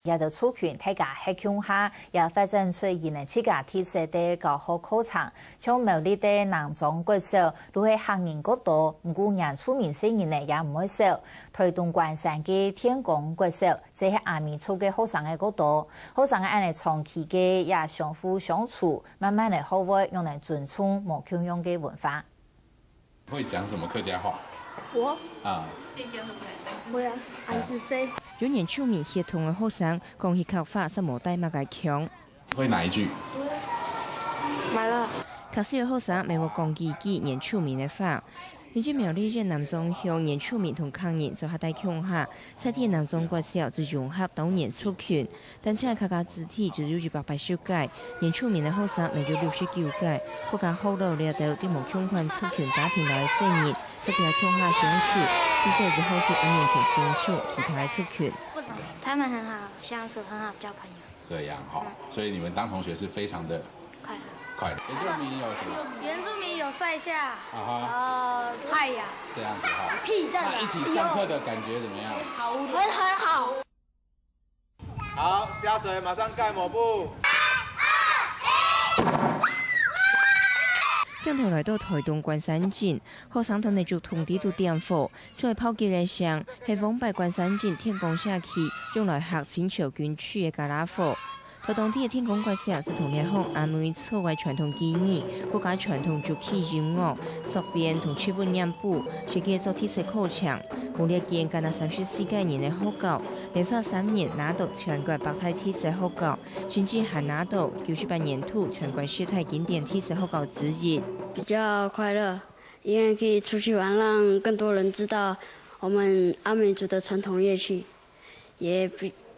也就促權大家喺鄉下也發展出2007個特色的高學課程，像苗栗的南莊國小，都係行人國多，唔過人出名些人呢也唔會少。推動關山嘅天公國小，這係阿美族嘅學生嘅國多，學生嘅按嚟長期嘅也相互相處，慢慢嚟學會用嚟尊重無共用嘅文化。會講什麼客家話？我會啊，俺是誰？有原住民協同嘅學生講粵客話是無帶乜嘅強。會哪一句？買了。確實有學生未會講幾句原住民嘅話。如今苗栗縣南莊鄉原住民同漢人就下帶鄉下，在啲南莊國小就融合當年族群，但係客家肢體就有280屆，原住民嘅學生未到69屆，國家好努力到啲無鄉款族群打拼來4年，佢就喺鄉下相處，至少是好似安完全尊重其他族群。他們很好相處，很好交朋友。這樣哈，所以你們當同學是非常的快樂。快樂。原住民有什麼？原住民有曬下，太陽。這樣子哈。屁蛋。那一起上課的感覺怎麼樣？很好。好，加水，馬上蓋抹布。向頭來到台東關山鎮，學生同你做同啲都點火，所以拋機嘅上係往拜關山鎮天公社區用來學淺潮捲區嘅加拉火。台東啲嘅天公國小是同樣學阿美族嘅傳統技藝，國家傳統族戲音樂、索編同曲本音譜，設計做特色課程。無歷見近34屆年嘅學校，連續3年拿到全國百大特色學校，甚至還拿到98年度全國10大經典特色學校之一。比較快樂，因為可以出去玩，讓更多人知道我們阿美族的傳統樂器，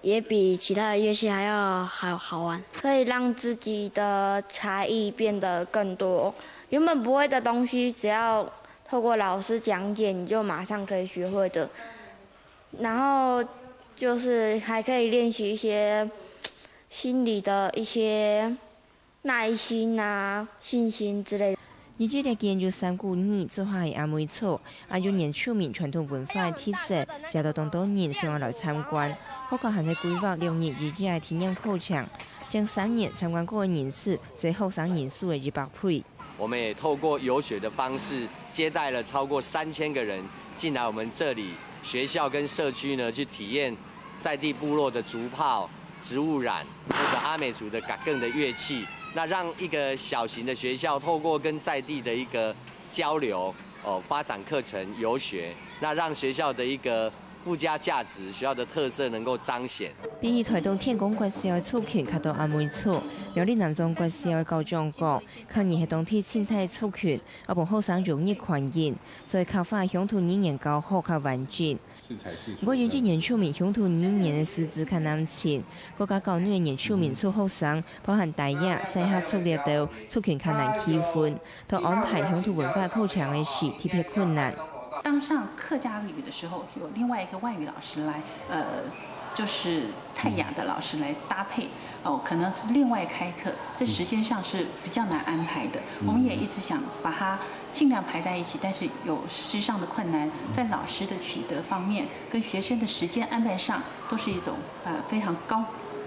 也比其他的樂器還要好玩，可以讓自己的才藝變得更多。原本不會的東西，只要透過老師講解，你就馬上可以學會的。然後就是還可以練習一些心理的一些耐心啊、信心之類的。而這個建築3個年做下係阿美族，有原住民傳統文化嘅特色，受到當人想要來參觀。學校還係規劃6年以至係體驗課程，將3年參觀過嘅人次，最後上人數嘅200倍。我們也透過遊學的方式，接待了超過3000個人進來我們這裡學校跟社區呢，去體驗在地部落的竹炮、植物染或者阿美族的嘎更的樂器。那讓一個小型的學校透過跟在地的一個交流，發展課程遊學，那讓學校的一個附加價值、學校的特色能夠彰顯。比起台東天公國小嘅族群，較到阿美族，苗栗南莊國小嘅高中國，抗議係當地生態族群，阿部學生容易傳染，所以靠返鄉土語言教學較完整。不過，原住民鄉土語言嘅師資較難請，國家教育原住民族學生，包含大亞、西夏族列島族群較難區分，到安排鄉土文化課程嘅時特別困難。當上客家語的時候，有另外一個外語老師來，就是泰雅的老師來搭配，可能是另外開課，這時間上是比較難安排的。我們也一直想把它盡量排在一起，但是有實質上的困難，在老師的取得方面，跟學生的時間安排上，都是一種非常高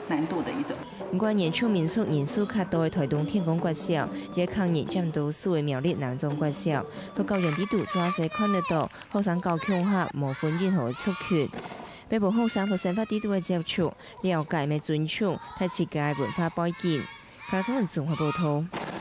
難度的一種。不過原住民族人數較多嘅台東天公國小，也抗議佔多數嘅苗栗南莊國小，到教員地度抓細看得到學生教鄉下無分任何嘅族群，每部學生同生活地度嘅接觸，了解咪尊重，睇設計文化背景。香港新聞綜合報道。